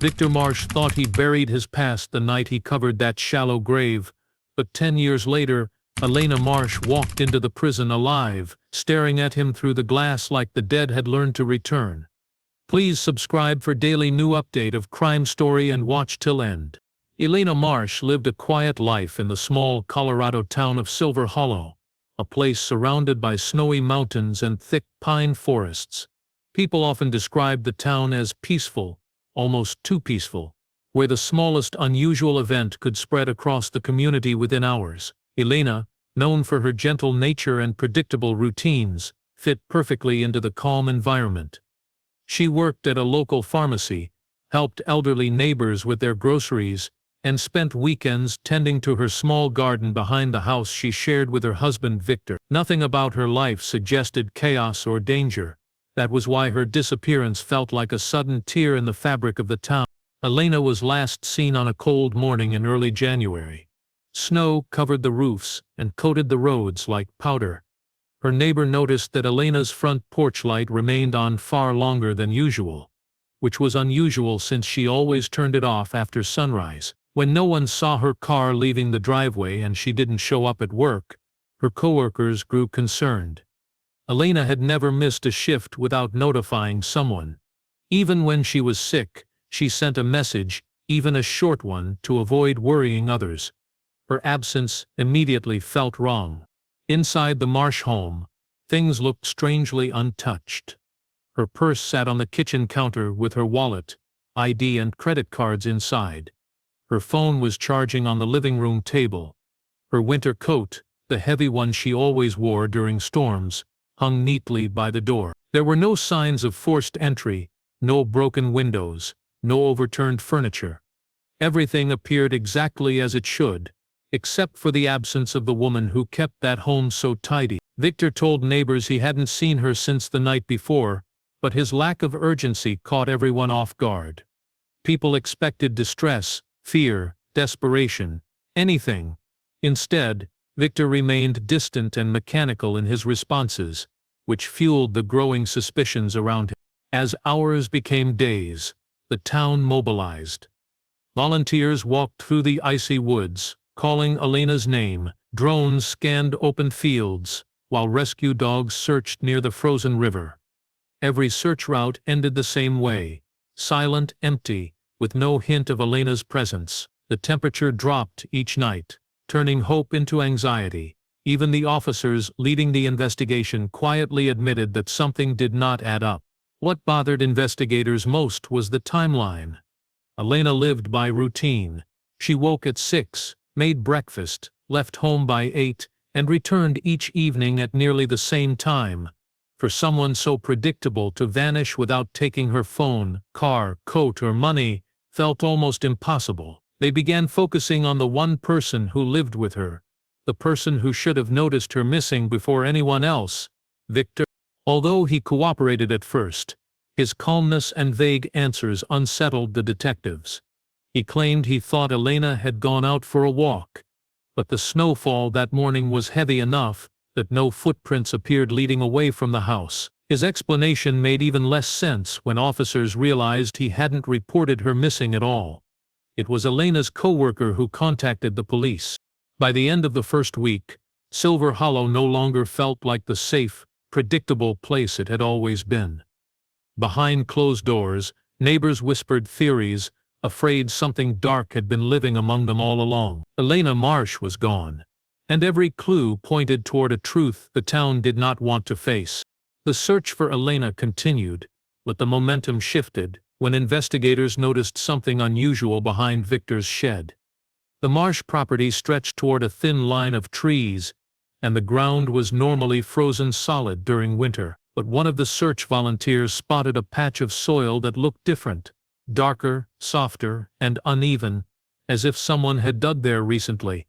Victor Marsh thought he buried his past the night he covered that shallow grave, but 10 years later, Elena Marsh walked into the prison alive, staring at him through the glass like the dead had learned to return. Please subscribe for daily new update of crime story and watch till end. Elena Marsh lived a quiet life in the small Colorado town of Silver Hollow, a place surrounded by snowy mountains and thick pine forests. People often describe the town as peaceful, almost too peaceful, where the smallest unusual event could spread across the community within hours. Elena, known for her gentle nature and predictable routines, fit perfectly into the calm environment. She worked at a local pharmacy, helped elderly neighbors with their groceries, and spent weekends tending to her small garden behind the house she shared with her husband Victor. Nothing about her life suggested chaos or danger. That was why her disappearance felt like a sudden tear in the fabric of the town. Elena was last seen on a cold morning in early January. Snow covered the roofs and coated the roads like powder. Her neighbor noticed that Elena's front porch light remained on far longer than usual, which was unusual since she always turned it off after sunrise. When no one saw her car leaving the driveway and she didn't show up at work, her coworkers grew concerned. Elena had never missed a shift without notifying someone. Even when she was sick, she sent a message, even a short one, to avoid worrying others. Her absence immediately felt wrong. Inside the Marsh home, things looked strangely untouched. Her purse sat on the kitchen counter with her wallet, ID and credit cards inside. Her phone was charging on the living room table. Her winter coat, the heavy one she always wore during storms, hung neatly by the door. There were no signs of forced entry, no broken windows, no overturned furniture. Everything appeared exactly as it should, except for the absence of the woman who kept that home so tidy. Victor told neighbors he hadn't seen her since the night before, but his lack of urgency caught everyone off guard. People expected distress, fear, desperation, anything. Instead, Victor remained distant and mechanical in his responses, which fueled the growing suspicions around him. As hours became days, the town mobilized. Volunteers walked through the icy woods, calling Elena's name. Drones scanned open fields, while rescue dogs searched near the frozen river. Every search route ended the same way, silent, empty, with no hint of Elena's presence. The temperature dropped each night, turning hope into anxiety. Even the officers leading the investigation quietly admitted that something did not add up. What bothered investigators most was the timeline. Elena lived by routine. She woke at 6, made breakfast, left home by 8, and returned each evening at nearly the same time. For someone so predictable to vanish without taking her phone, car, coat, or money felt almost impossible. They began focusing on the one person who lived with her, the person who should have noticed her missing before anyone else, Victor. Although he cooperated at first, his calmness and vague answers unsettled the detectives. He claimed he thought Elena had gone out for a walk, but the snowfall that morning was heavy enough that no footprints appeared leading away from the house. His explanation made even less sense when officers realized he hadn't reported her missing at all. It was Elena's co-worker who contacted the police. By the end of the first week, Silver Hollow no longer felt like the safe, predictable place it had always been. Behind closed doors, neighbors whispered theories, afraid something dark had been living among them all along. Elena Marsh was gone, and every clue pointed toward a truth the town did not want to face. The search for Elena continued, but the momentum shifted when investigators noticed something unusual behind Victor's shed. The Marsh property stretched toward a thin line of trees, and the ground was normally frozen solid during winter. But one of the search volunteers spotted a patch of soil that looked different, darker, softer, and uneven, as if someone had dug there recently.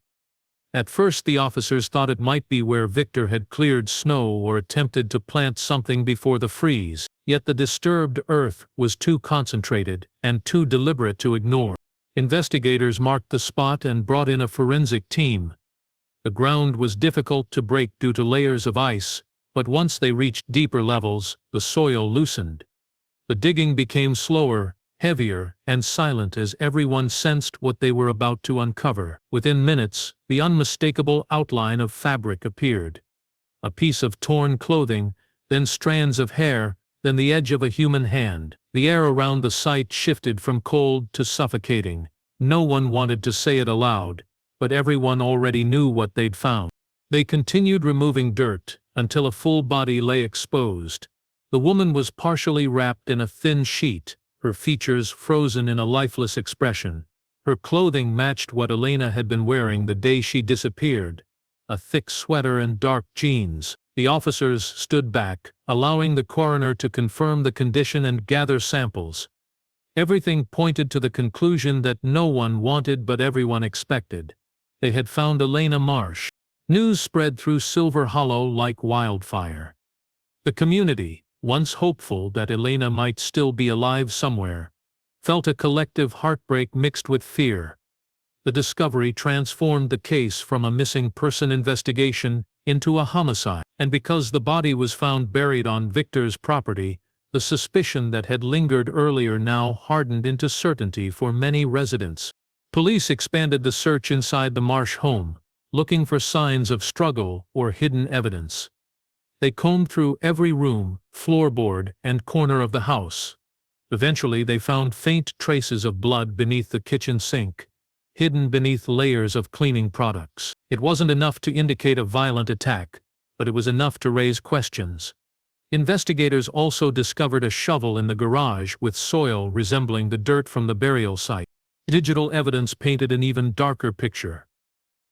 At first the officers thought it might be where Victor had cleared snow or attempted to plant something before the freeze, yet the disturbed earth was too concentrated and too deliberate to ignore. Investigators marked the spot and brought in a forensic team. The ground was difficult to break due to layers of ice, but once they reached deeper levels, the soil loosened. The digging became slower, heavier and silent as everyone sensed what they were about to uncover. Within minutes, the unmistakable outline of fabric appeared. A piece of torn clothing, then strands of hair, then the edge of a human hand. The air around the site shifted from cold to suffocating. No one wanted to say it aloud, but everyone already knew what they'd found. They continued removing dirt until a full body lay exposed. The woman was partially wrapped in a thin sheet, her features frozen in a lifeless expression. Her clothing matched what Elena had been wearing the day she disappeared, a thick sweater and dark jeans. The officers stood back, allowing the coroner to confirm the condition and gather samples. Everything pointed to the conclusion that no one wanted but everyone expected. They had found Elena Marsh. News spread through Silver Hollow like wildfire. The community, once hopeful that Elena might still be alive somewhere, felt a collective heartbreak mixed with fear. The discovery transformed the case from a missing person investigation into a homicide, and because the body was found buried on Victor's property, the suspicion that had lingered earlier now hardened into certainty for many residents. Police expanded the search inside the Marsh home, looking for signs of struggle or hidden evidence. They combed through every room, floorboard, and corner of the house. Eventually they found faint traces of blood beneath the kitchen sink, hidden beneath layers of cleaning products. It wasn't enough to indicate a violent attack, but it was enough to raise questions. Investigators also discovered a shovel in the garage with soil resembling the dirt from the burial site. Digital evidence painted an even darker picture.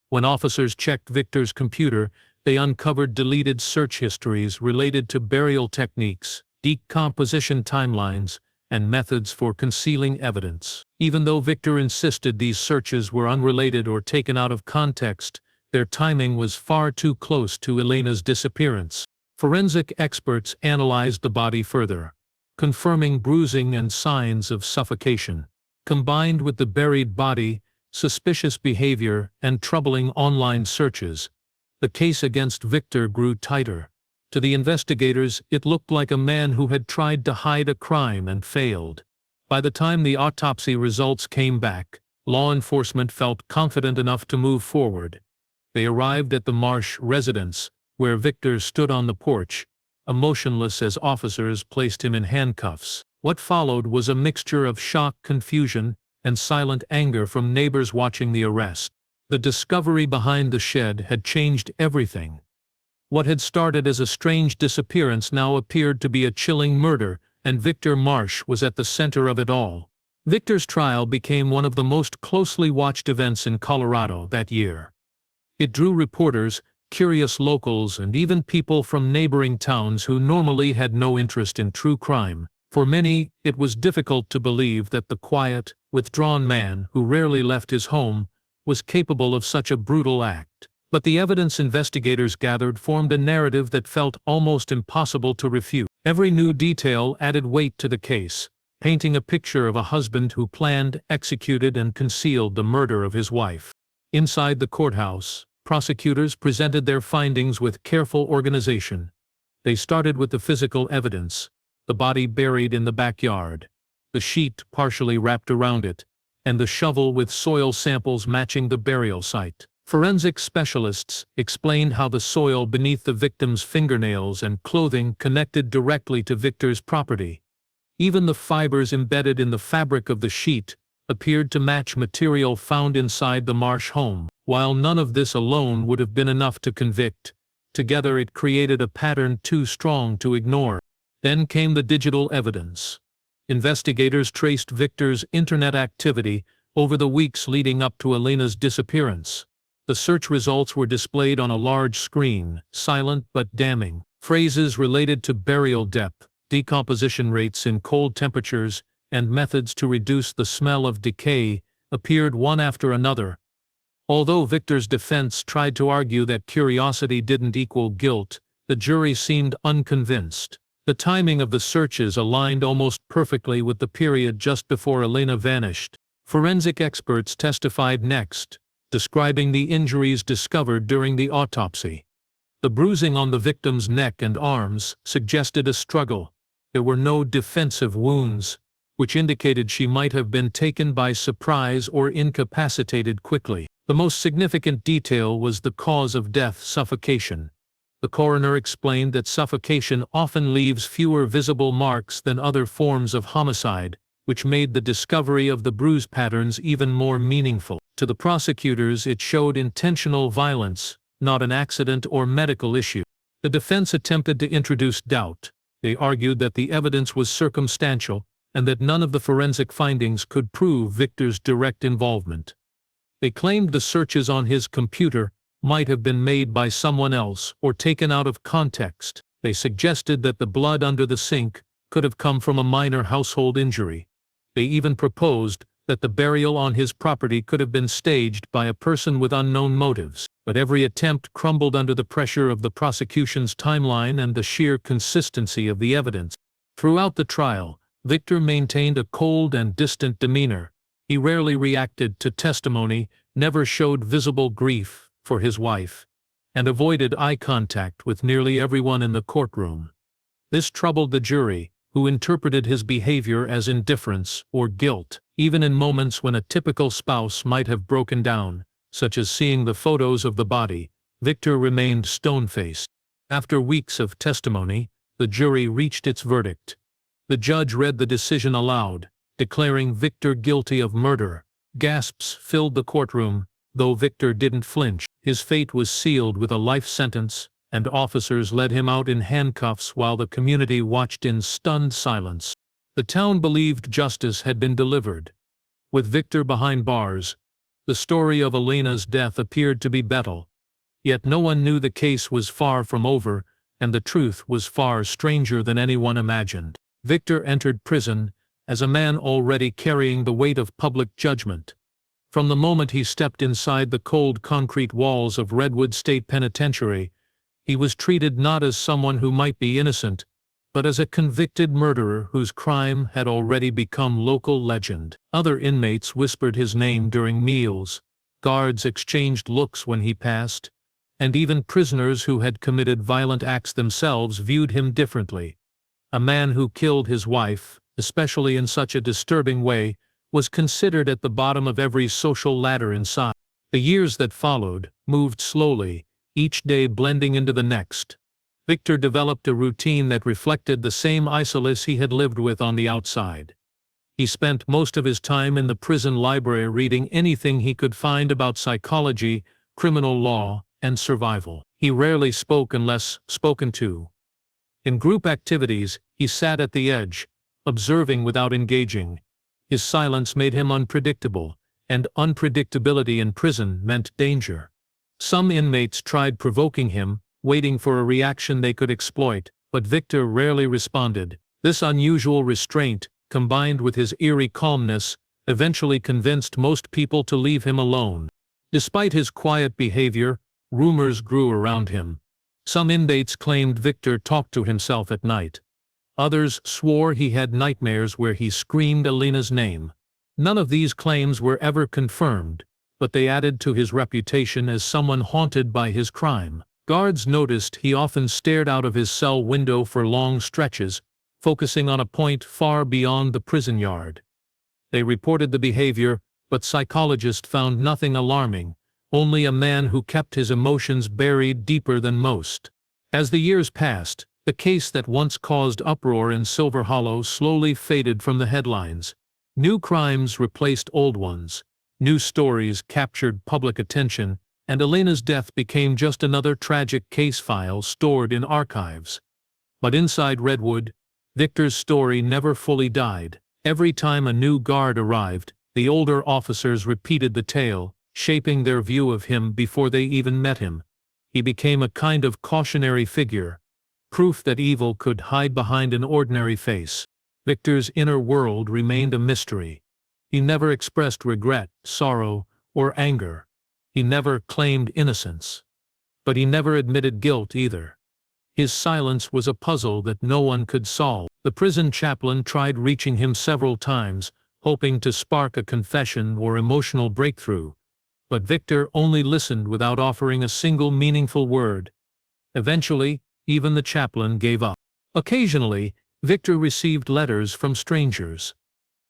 When officers checked Victor's computer, they uncovered deleted search histories related to burial techniques, decomposition timelines, and methods for concealing evidence. Even though Victor insisted these searches were unrelated or taken out of context, their timing was far too close to Elena's disappearance. Forensic experts analyzed the body further, confirming bruising and signs of suffocation. Combined with the buried body, suspicious behavior, and troubling online searches, the case against Victor grew tighter. To the investigators, it looked like a man who had tried to hide a crime and failed. By the time the autopsy results came back, law enforcement felt confident enough to move forward. They arrived at the Marsh residence, where Victor stood on the porch, emotionless as officers placed him in handcuffs. What followed was a mixture of shock, confusion, and silent anger from neighbors watching the arrest. The discovery behind the shed had changed everything. What had started as a strange disappearance now appeared to be a chilling murder, and Victor Marsh was at the center of it all. Victor's trial became one of the most closely watched events in Colorado that year. It drew reporters, curious locals, and even people from neighboring towns who normally had no interest in true crime. For many, it was difficult to believe that the quiet, withdrawn man who rarely left his home was capable of such a brutal act. But the evidence investigators gathered formed a narrative that felt almost impossible to refute. Every new detail added weight to the case, painting a picture of a husband who planned, executed, and concealed the murder of his wife. Inside the courthouse, prosecutors presented their findings with careful organization. They started with the physical evidence: the body buried in the backyard, the sheet partially wrapped around it, and the shovel with soil samples matching the burial site. Forensic specialists explained how the soil beneath the victim's fingernails and clothing connected directly to Victor's property. Even the fibers embedded in the fabric of the sheet appeared to match material found inside the Marsh home. While none of this alone would have been enough to convict, together it created a pattern too strong to ignore. Then came the digital evidence. Investigators traced Victor's internet activity over the weeks leading up to Elena's disappearance. The search results were displayed on a large screen, silent but damning. Phrases related to burial depth, decomposition rates in cold temperatures, and methods to reduce the smell of decay appeared one after another. Although Victor's defense tried to argue that curiosity didn't equal guilt, the jury seemed unconvinced. The timing of the searches aligned almost perfectly with the period just before Elena vanished. Forensic experts testified next, describing the injuries discovered during the autopsy. The bruising on the victim's neck and arms suggested a struggle. There were no defensive wounds, which indicated she might have been taken by surprise or incapacitated quickly. The most significant detail was the cause of death: suffocation. The coroner explained that suffocation often leaves fewer visible marks than other forms of homicide, which made the discovery of the bruise patterns even more meaningful. To the prosecutors, it showed intentional violence, not an accident or medical issue. The defense attempted to introduce doubt. They argued that the evidence was circumstantial and that none of the forensic findings could prove Victor's direct involvement. They claimed the searches on his computer might have been made by someone else or taken out of context. They suggested that the blood under the sink could have come from a minor household injury. They even proposed that the burial on his property could have been staged by a person with unknown motives. But every attempt crumbled under the pressure of the prosecution's timeline and the sheer consistency of the evidence. Throughout the trial, Victor maintained a cold and distant demeanor. He rarely reacted to testimony, never showed visible grief for his wife, and avoided eye contact with nearly everyone in the courtroom. This troubled the jury, who interpreted his behavior as indifference or guilt. Even in moments when a typical spouse might have broken down, such as seeing the photos of the body, Victor remained stone-faced. After weeks of testimony, the jury reached its verdict. The judge read the decision aloud, declaring Victor guilty of murder. Gasps filled the courtroom, though Victor didn't flinch. His fate was sealed with a life sentence, and officers led him out in handcuffs while the community watched in stunned silence. The town believed justice had been delivered. With Victor behind bars, the story of Elena's death appeared to be battle. Yet no one knew the case was far from over, and the truth was far stranger than anyone imagined. Victor entered prison as a man already carrying the weight of public judgment. From the moment he stepped inside the cold concrete walls of Redwood State Penitentiary, he was treated not as someone who might be innocent, but as a convicted murderer whose crime had already become local legend. Other inmates whispered his name during meals, guards exchanged looks when he passed, and even prisoners who had committed violent acts themselves viewed him differently. A man who killed his wife, especially in such a disturbing way, was considered at the bottom of every social ladder inside. The years that followed moved slowly, each day blending into the next. Victor developed a routine that reflected the same isolation he had lived with on the outside. He spent most of his time in the prison library reading anything he could find about psychology, criminal law, and survival. He rarely spoke unless spoken to. In group activities, he sat at the edge, observing without engaging. His silence made him unpredictable, and unpredictability in prison meant danger. Some inmates tried provoking him, waiting for a reaction they could exploit, but Victor rarely responded. This unusual restraint, combined with his eerie calmness, eventually convinced most people to leave him alone. Despite his quiet behavior, rumors grew around him. Some inmates claimed Victor talked to himself at night. Others swore he had nightmares where he screamed Elena's name. None of these claims were ever confirmed, but they added to his reputation as someone haunted by his crime. Guards noticed he often stared out of his cell window for long stretches, focusing on a point far beyond the prison yard. They reported the behavior, but psychologists found nothing alarming, only a man who kept his emotions buried deeper than most. As the years passed, the case that once caused uproar in Silver Hollow slowly faded from the headlines. New crimes replaced old ones. New stories captured public attention, and Elena's death became just another tragic case file stored in archives. But inside Redwood, Victor's story never fully died. Every time a new guard arrived, the older officers repeated the tale, shaping their view of him before they even met him. He became a kind of cautionary figure, proof that evil could hide behind an ordinary face. Victor's inner world remained a mystery. He never expressed regret, sorrow, or anger. He never claimed innocence. But he never admitted guilt either. His silence was a puzzle that no one could solve. The prison chaplain tried reaching him several times, hoping to spark a confession or emotional breakthrough. But Victor only listened without offering a single meaningful word. Eventually, even the chaplain gave up. Occasionally, Victor received letters from strangers.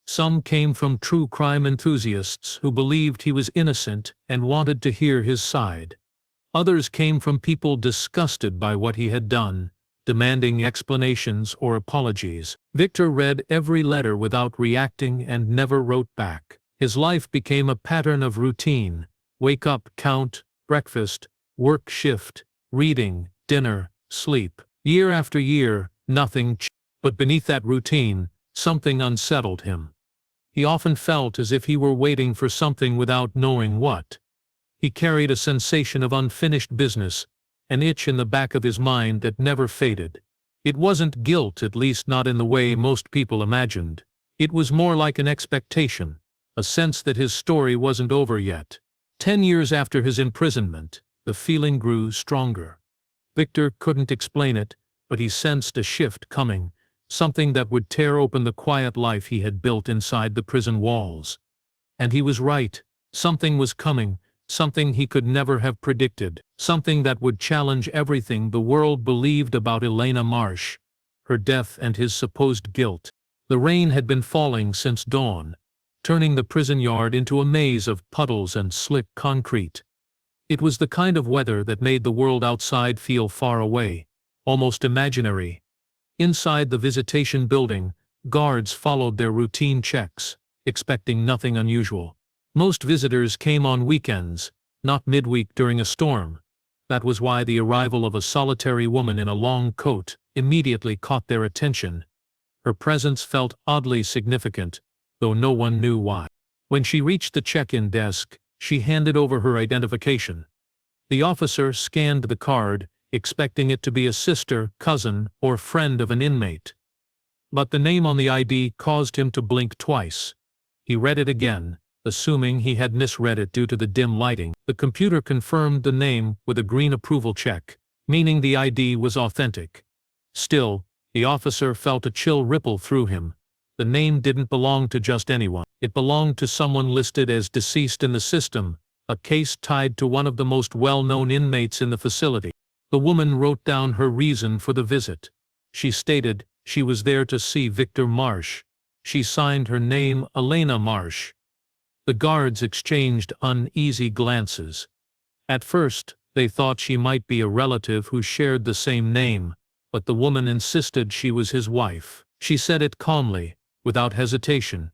Some came from true crime enthusiasts who believed he was innocent and wanted to hear his side. Others came from people disgusted by what he had done, demanding explanations or apologies. Victor read every letter without reacting and never wrote back. His life became a pattern of routine: wake up, count, breakfast, work shift, reading, dinner, sleep. Year after year, nothing changed. But beneath that routine, something unsettled him. He often felt as if he were waiting for something without knowing what. He carried a sensation of unfinished business, an itch in the back of his mind that never faded. It wasn't guilt, at least not in the way most people imagined. It was more like an expectation, a sense that his story wasn't over yet. 10 years after his imprisonment, the feeling grew stronger. Victor couldn't explain it, but he sensed a shift coming, something that would tear open the quiet life he had built inside the prison walls. And he was right. Something was coming, something he could never have predicted, something that would challenge everything the world believed about Elena Marsh, her death and his supposed guilt. The rain had been falling since dawn, turning the prison yard into a maze of puddles and slick concrete. It was the kind of weather that made the world outside feel far away, almost imaginary. Inside the visitation building, guards followed their routine checks, expecting nothing unusual. Most visitors came on weekends, not midweek during a storm. That was why the arrival of a solitary woman in a long coat immediately caught their attention. Her presence felt oddly significant, though no one knew why. When she reached the check-in desk, she handed over her identification. The officer scanned the card, expecting it to be a sister, cousin, or friend of an inmate. But the name on the ID caused him to blink twice. He read it again, assuming he had misread it due to the dim lighting. The computer confirmed the name with a green approval check, meaning the ID was authentic. Still, the officer felt a chill ripple through him. The name didn't belong to just anyone. It belonged to someone listed as deceased in the system, a case tied to one of the most well-known inmates in the facility. The woman wrote down her reason for the visit. She stated she was there to see Victor Marsh. She signed her name Elena Marsh. The guards exchanged uneasy glances. At first, they thought she might be a relative who shared the same name, but the woman insisted she was his wife. She said it calmly, without hesitation,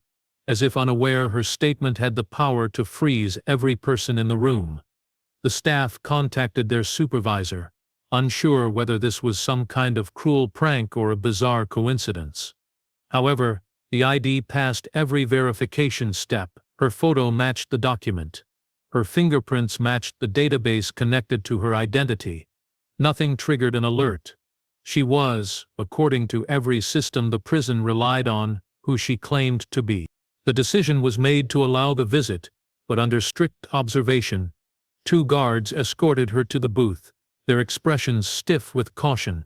as if unaware her statement had the power to freeze every person in the room. The staff contacted their supervisor, unsure whether this was some kind of cruel prank or a bizarre coincidence. However, the ID passed every verification step. Her photo matched the document. Her fingerprints matched the database connected to her identity. Nothing triggered an alert. She was, according to every system the prison relied on, who she claimed to be. The decision was made to allow the visit, but under strict observation. 2 guards escorted her to the booth, their expressions stiff with caution.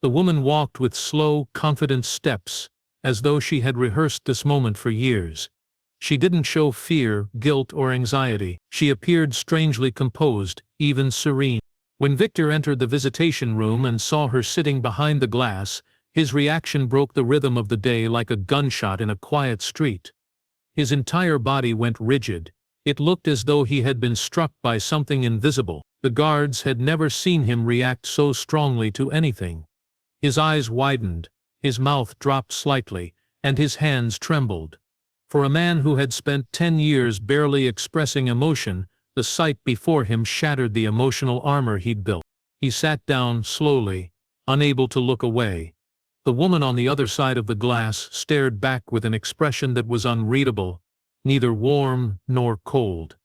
The woman walked with slow, confident steps, as though she had rehearsed this moment for years. She didn't show fear, guilt, or anxiety. She appeared strangely composed, even serene. When Victor entered the visitation room and saw her sitting behind the glass, his reaction broke the rhythm of the day like a gunshot in a quiet street. His entire body went rigid. It looked as though he had been struck by something invisible. The guards had never seen him react so strongly to anything. His eyes widened, his mouth dropped slightly, and his hands trembled. For a man who had spent 10 years barely expressing emotion, the sight before him shattered the emotional armor he'd built. He sat down slowly, unable to look away. The woman on the other side of the glass stared back with an expression that was unreadable, neither warm nor cold.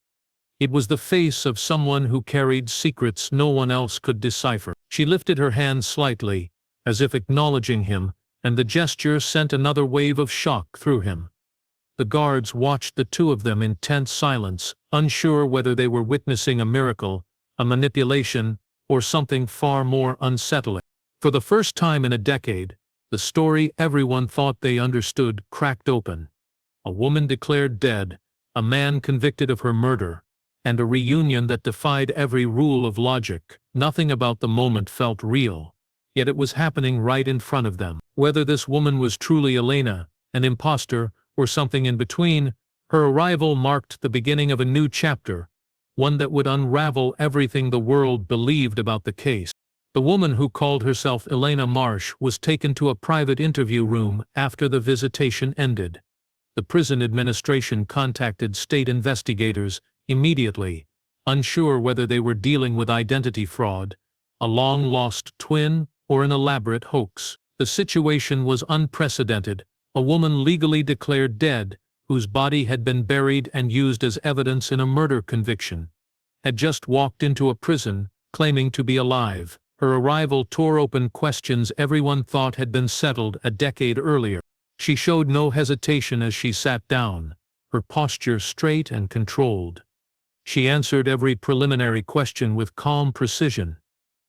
It was the face of someone who carried secrets no one else could decipher. She lifted her hand slightly, as if acknowledging him, and the gesture sent another wave of shock through him. The guards watched the two of them in tense silence, unsure whether they were witnessing a miracle, a manipulation, or something far more unsettling. For the first time in a decade, the story everyone thought they understood cracked open. A woman declared dead, a man convicted of her murder, and a reunion that defied every rule of logic. Nothing about the moment felt real, yet it was happening right in front of them. Whether this woman was truly Elena, an imposter, or something in between, her arrival marked the beginning of a new chapter, one that would unravel everything the world believed about the case. The woman who called herself Elena Marsh was taken to a private interview room after the visitation ended. The prison administration contacted state investigators immediately, unsure whether they were dealing with identity fraud, a long-lost twin, or an elaborate hoax. The situation was unprecedented. A woman legally declared dead, whose body had been buried and used as evidence in a murder conviction, had just walked into a prison, claiming to be alive. Her arrival tore open questions everyone thought had been settled a decade earlier. She showed no hesitation as she sat down, her posture straight and controlled. She answered every preliminary question with calm precision.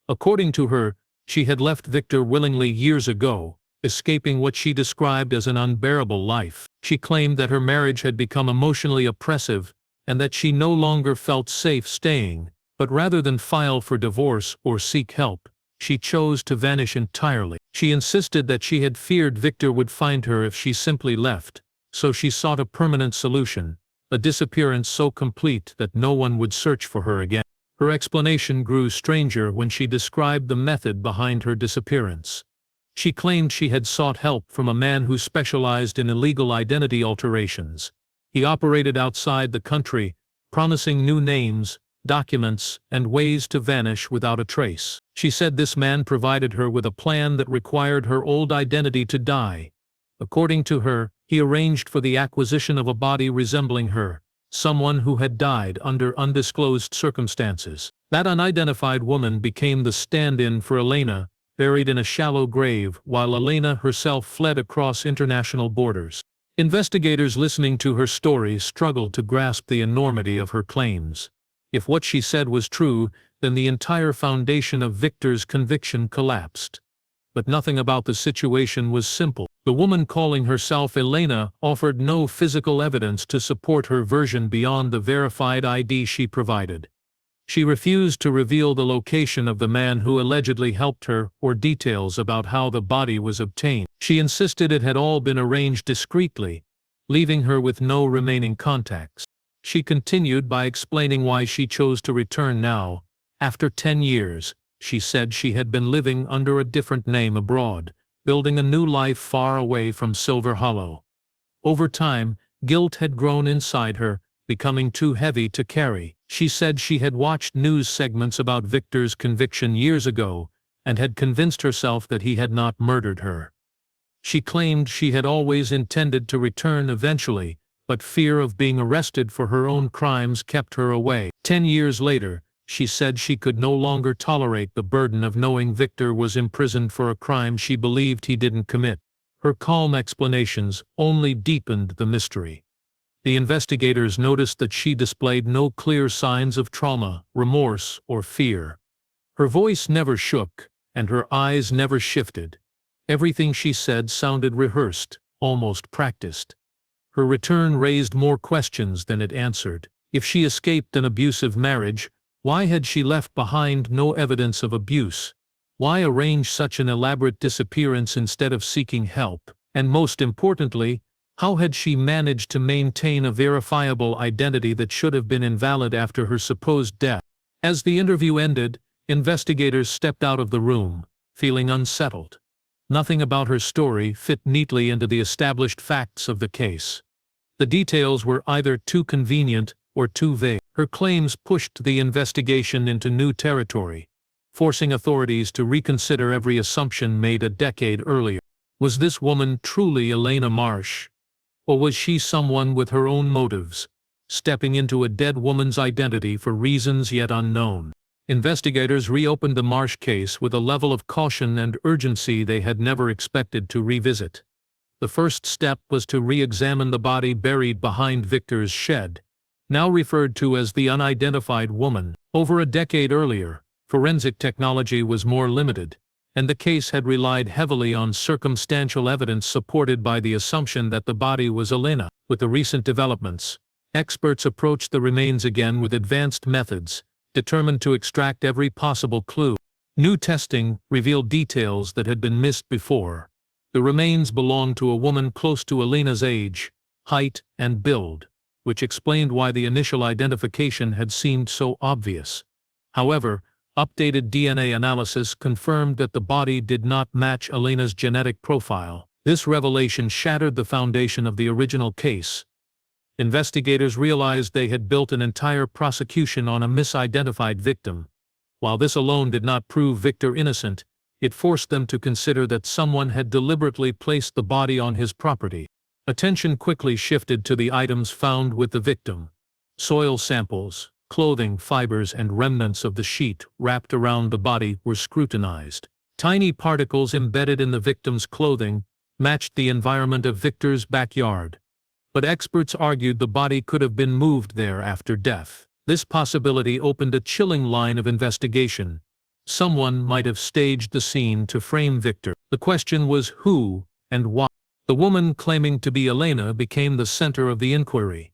According to her, she had left Victor willingly years ago, escaping what she described as an unbearable life. She claimed that her marriage had become emotionally oppressive and that she no longer felt safe staying, but rather than file for divorce or seek help, she chose to vanish entirely. She insisted that she had feared Victor would find her if she simply left, so she sought a permanent solution, a disappearance so complete that no one would search for her again. Her explanation grew stranger when she described the method behind her disappearance. She claimed she had sought help from a man who specialized in illegal identity alterations. He operated outside the country, promising new names, documents, and ways to vanish without a trace. She said this man provided her with a plan that required her old identity to die. According to her, he arranged for the acquisition of a body resembling her, someone who had died under undisclosed circumstances. That unidentified woman became the stand-in for Elena, buried in a shallow grave while Elena herself fled across international borders. Investigators listening to her story struggled to grasp the enormity of her claims. If what she said was true, then the entire foundation of Victor's conviction collapsed. But nothing about the situation was simple. The woman calling herself Elena offered no physical evidence to support her version beyond the verified ID she provided. She refused to reveal the location of the man who allegedly helped her or details about how the body was obtained. She insisted it had all been arranged discreetly, leaving her with no remaining contacts. She continued by explaining why she chose to return now. After 10 years, she said she had been living under a different name abroad, building a new life far away from Silver Hollow. Over time, guilt had grown inside her, becoming too heavy to carry. She said she had watched news segments about Victor's conviction years ago, and had convinced herself that he had not murdered her. She claimed she had always intended to return eventually, but fear of being arrested for her own crimes kept her away. 10 years later, she said she could no longer tolerate the burden of knowing Victor was imprisoned for a crime she believed he didn't commit. Her calm explanations only deepened the mystery. The investigators noticed that she displayed no clear signs of trauma, remorse, or fear. Her voice never shook, and her eyes never shifted. Everything she said sounded rehearsed, almost practiced. Her return raised more questions than it answered. If she escaped an abusive marriage, why had she left behind no evidence of abuse? Why arrange such an elaborate disappearance instead of seeking help? And most importantly, how had she managed to maintain a verifiable identity that should have been invalid after her supposed death? As the interview ended, investigators stepped out of the room, feeling unsettled. Nothing about her story fit neatly into the established facts of the case. The details were either too convenient or too vague. Her claims pushed the investigation into new territory, forcing authorities to reconsider every assumption made a decade earlier. Was this woman truly Elena Marsh? Or was she someone with her own motives, stepping into a dead woman's identity for reasons yet unknown? Investigators reopened the Marsh case with a level of caution and urgency they had never expected to revisit. The first step was to re-examine the body buried behind Victor's shed, now referred to as the unidentified woman. Over a decade earlier, forensic technology was more limited, and the case had relied heavily on circumstantial evidence supported by the assumption that the body was Elena. With the recent developments, experts approached the remains again with advanced methods, determined to extract every possible clue. New testing revealed details that had been missed before. The remains belonged to a woman close to Elena's age, height, and build, which explained why the initial identification had seemed so obvious. However, updated DNA analysis confirmed that the body did not match Elena's genetic profile. This revelation shattered the foundation of the original case. Investigators realized they had built an entire prosecution on a misidentified victim. While this alone did not prove Victor innocent, it forced them to consider that someone had deliberately placed the body on his property. Attention quickly shifted to the items found with the victim. Soil samples, clothing fibers, and remnants of the sheet wrapped around the body were scrutinized. Tiny particles embedded in the victim's clothing matched the environment of Victor's backyard. But experts argued the body could have been moved there after death. This possibility opened a chilling line of investigation. Someone might have staged the scene to frame Victor. The question was who and why. The woman claiming to be Elena became the center of the inquiry.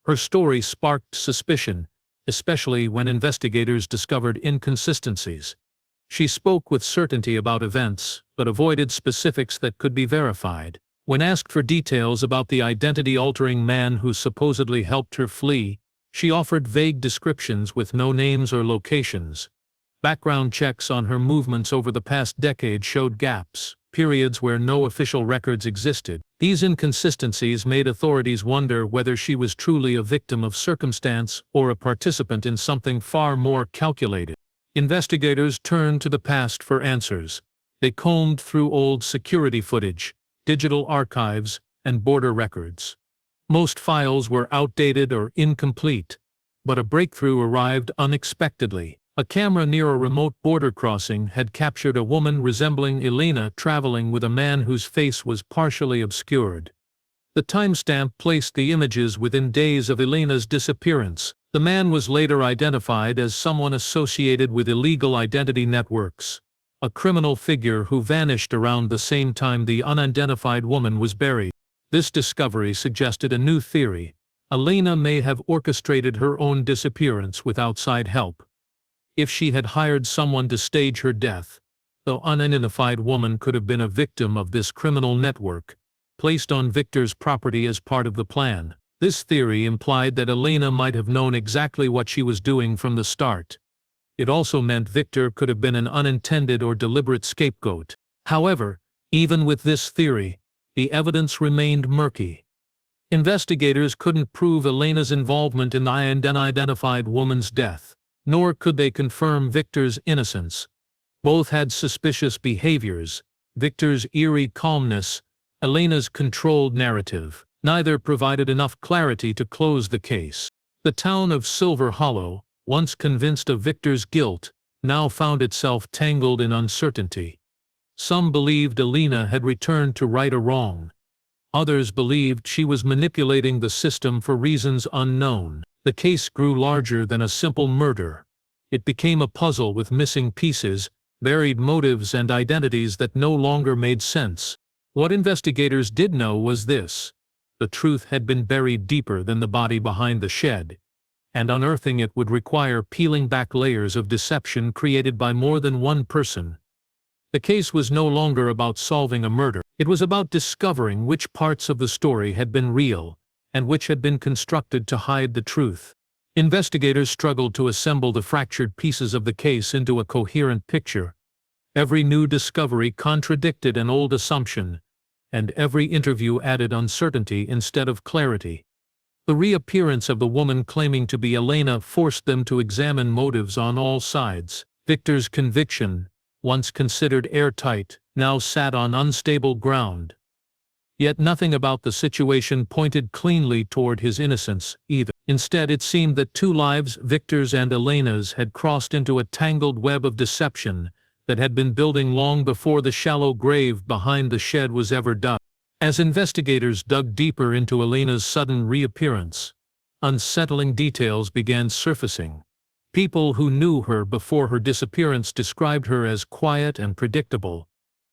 Her story sparked suspicion, especially when investigators discovered inconsistencies. She spoke with certainty about events, but avoided specifics that could be verified. When asked for details about the identity-altering man who supposedly helped her flee, she offered vague descriptions with no names or locations. Background checks on her movements over the past decade showed gaps, periods where no official records existed. These inconsistencies made authorities wonder whether she was truly a victim of circumstance or a participant in something far more calculated. Investigators turned to the past for answers. They combed through old security footage, digital archives, and border records. Most files were outdated or incomplete, but a breakthrough arrived unexpectedly. A camera near a remote border crossing had captured a woman resembling Elena traveling with a man whose face was partially obscured. The timestamp placed the images within days of Elena's disappearance. The man was later identified as someone associated with illegal identity networks, a criminal figure who vanished around the same time the unidentified woman was buried. This discovery suggested a new theory. Elena may have orchestrated her own disappearance with outside help. If she had hired someone to stage her death, the unidentified woman could have been a victim of this criminal network, placed on Victor's property as part of the plan. This theory implied that Elena might have known exactly what she was doing from the start. It also meant Victor could have been an unintended or deliberate scapegoat. However, even with this theory, the evidence remained murky. Investigators couldn't prove Elena's involvement in the unidentified woman's death, nor could they confirm Victor's innocence. Both had suspicious behaviors, Victor's eerie calmness, Elena's controlled narrative. Neither provided enough clarity to close the case. The town of Silver Hollow, once convinced of Victor's guilt, now found itself tangled in uncertainty. Some believed Elena had returned to right a wrong. Others believed she was manipulating the system for reasons unknown. The case grew larger than a simple murder. It became a puzzle with missing pieces, varied motives, and identities that no longer made sense. What investigators did know was this: the truth had been buried deeper than the body behind the shed, and unearthing it would require peeling back layers of deception created by more than one person. The case was no longer about solving a murder. It was about discovering which parts of the story had been real and which had been constructed to hide the truth. Investigators struggled to assemble the fractured pieces of the case into a coherent picture. Every new discovery contradicted an old assumption, and every interview added uncertainty instead of clarity. The reappearance of the woman claiming to be Elena forced them to examine motives on all sides. Victor's conviction, once considered airtight, now sat on unstable ground. Yet nothing about the situation pointed cleanly toward his innocence, either. Instead, it seemed that two lives, Victor's and Elena's, had crossed into a tangled web of deception that had been building long before the shallow grave behind the shed was ever dug. As investigators dug deeper into Elena's sudden reappearance, unsettling details began surfacing. People who knew her before her disappearance described her as quiet and predictable,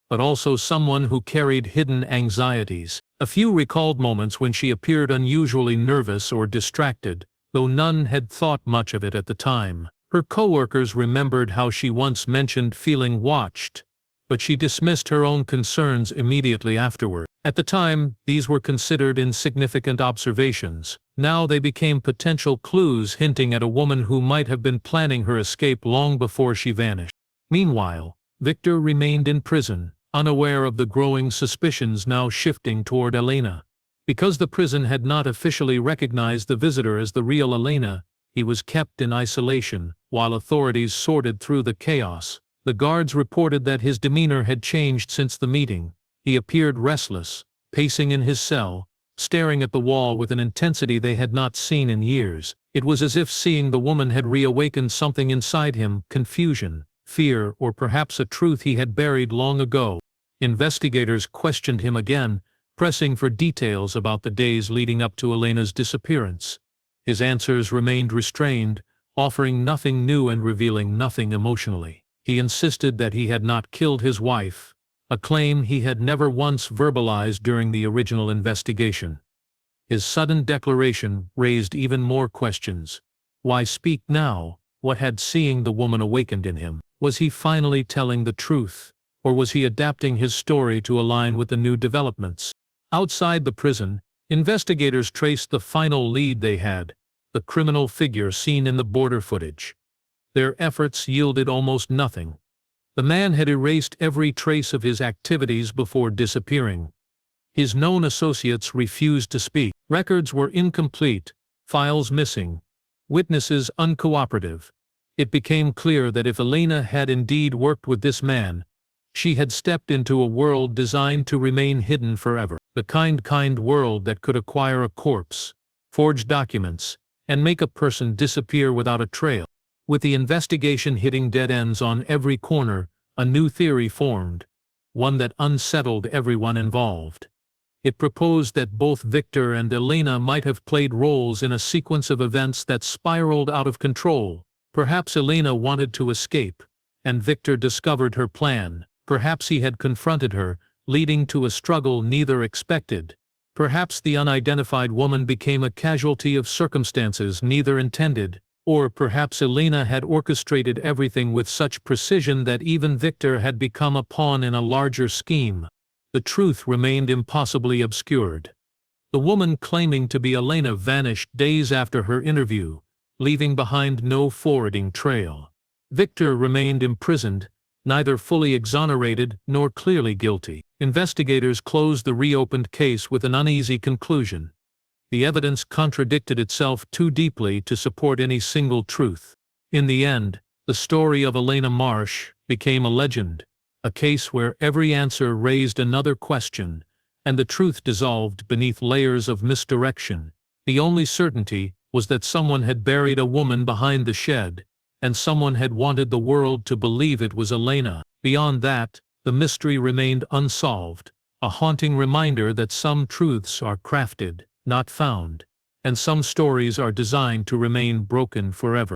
but also someone who carried hidden anxieties. A few recalled moments when she appeared unusually nervous or distracted, though none had thought much of it at the time. Her coworkers remembered how she once mentioned feeling watched, but she dismissed her own concerns immediately afterward. At the time, these were considered insignificant observations. Now they became potential clues hinting at a woman who might have been planning her escape long before she vanished. Meanwhile, Victor remained in prison, unaware of the growing suspicions now shifting toward Elena. Because the prison had not officially recognized the visitor as the real Elena, he was kept in isolation, while authorities sorted through the chaos. The guards reported that his demeanor had changed since the meeting. He appeared restless, pacing in his cell, staring at the wall with an intensity they had not seen in years. It was as if seeing the woman had reawakened something inside him: confusion, fear, or perhaps a truth he had buried long ago. Investigators questioned him again, pressing for details about the days leading up to Elena's disappearance. His answers remained restrained, offering nothing new and revealing nothing emotionally. He insisted that he had not killed his wife, a claim he had never once verbalized during the original investigation. His sudden declaration raised even more questions. Why speak now? What had seeing the woman awakened in him? Was he finally telling the truth, or was he adapting his story to align with the new developments? Outside the prison, investigators traced the final lead they had: the criminal figure seen in the border footage. Their efforts yielded almost nothing. The man had erased every trace of his activities before disappearing. His known associates refused to speak. Records were incomplete, files missing, witnesses uncooperative. It became clear that if Elena had indeed worked with this man, she had stepped into a world designed to remain hidden forever. The kind world that could acquire a corpse, forge documents, and make a person disappear without a trail. With the investigation hitting dead ends on every corner, a new theory formed, one that unsettled everyone involved. It proposed that both Victor and Elena might have played roles in a sequence of events that spiraled out of control. Perhaps Elena wanted to escape, and Victor discovered her plan. Perhaps he had confronted her, leading to a struggle neither expected. Perhaps the unidentified woman became a casualty of circumstances neither intended. Or perhaps Elena had orchestrated everything with such precision that even Victor had become a pawn in a larger scheme. The truth remained impossibly obscured. The woman claiming to be Elena vanished days after her interview, leaving behind no forwarding trail. Victor remained imprisoned, neither fully exonerated nor clearly guilty. Investigators closed the reopened case with an uneasy conclusion. The evidence contradicted itself too deeply to support any single truth. In the end, the story of Elena Marsh became a legend, a case where every answer raised another question, and the truth dissolved beneath layers of misdirection. The only certainty was that someone had buried a woman behind the shed, and someone had wanted the world to believe it was Elena. Beyond that, the mystery remained unsolved, a haunting reminder that some truths are crafted, not found, and some stories are designed to remain broken forever.